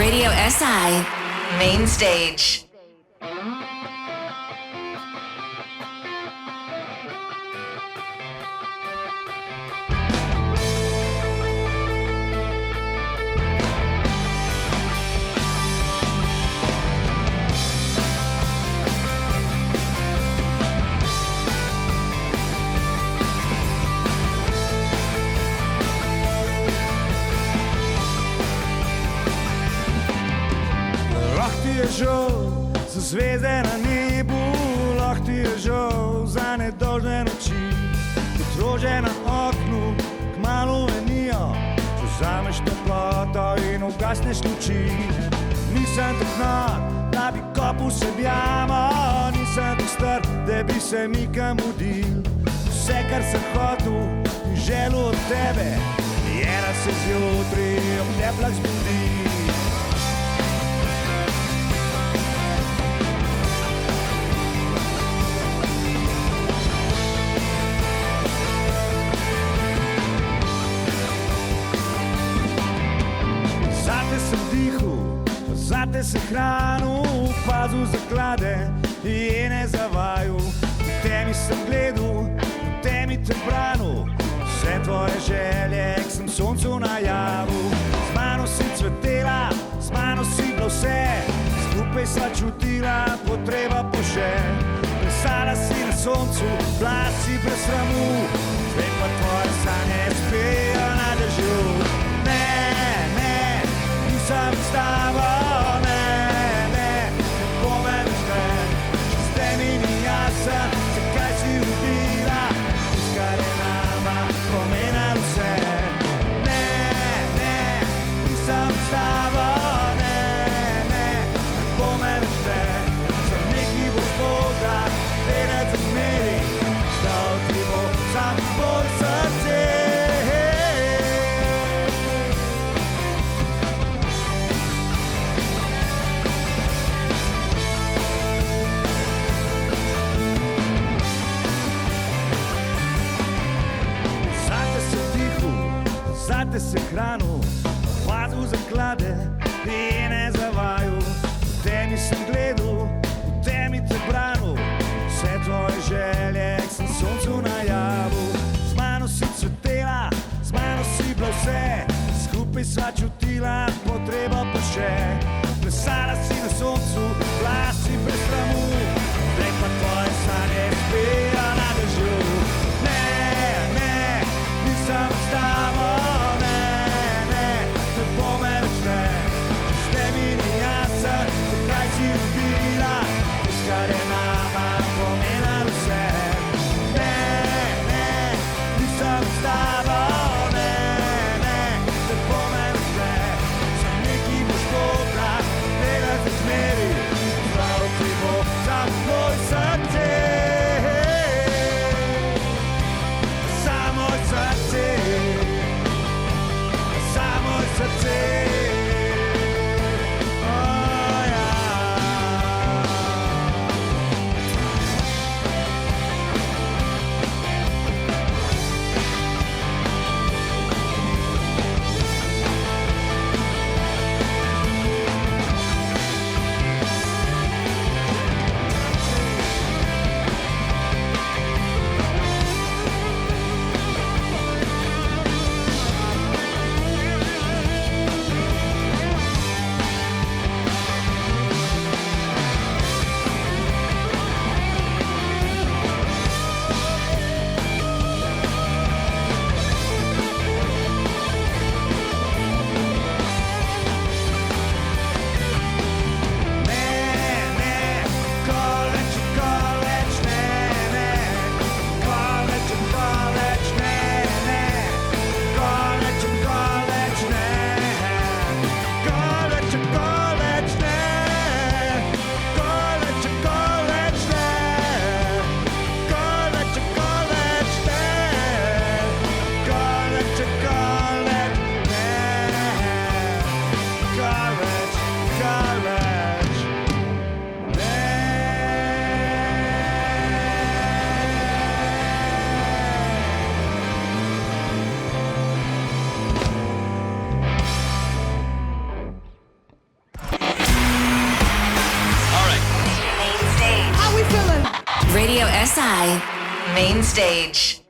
Radio SI Main Stage. Žal za zvezde na nebu, lahko ti je žal za nedolžne noči. Kot rože na oknu, kmalu venijo, če vzameš toploto in ugasneš luči. Nisem tak nor, da bi kopal sebi jamo, nisem tak star, da bi se mi kam mudil. Vse, kar sem hotel in želel od tebe, je, da se zjutri ob teplah zbudi. Zate se hranil, pazil zaklade in ne zavajal. V temi sem gledal, v temi te branil, vse tvoje želje, k sem soncu najavil. Z mano si cvetela, z mano si bilo vse, skupaj sva čutila potreba po še. Plesala si na soncu, bila si brez sramu, zdaj pa tvoje sanje spejo na dežju. Ne, ne, nisem s tabo. Zakaj si ubila, kar je nama pomenilo vse? Ne, ne, nisem s tabo, ne, ne, ne pomeni vse. Sem neki gospoda, vedeti zmeri, stal ti bo sam tvoj srce. Zate se hranil, pazil zaklade in ne zavajal. V temi sem gledal, v temi te branil, vse tvoje želje, k sem soncu najavil. Z mano si cvetela, z mano si bilo vse, skupaj sva čutila potrebo po še. Plesala si na soncu, bila si brez sramu, zdaj pa tvoje sanje spejo na dežju. Ne, ne, nisem s tabo. Zakaj si ubila, kar je nama pomenilo vse? Ne, ne, nisem s tabo, ne, ne, ne pomeni vse. Sem neki gospoda, vedeti zmeri, prav ti bo sam tvoj srce. Samo srce, samo srce. Radio SI, main stage.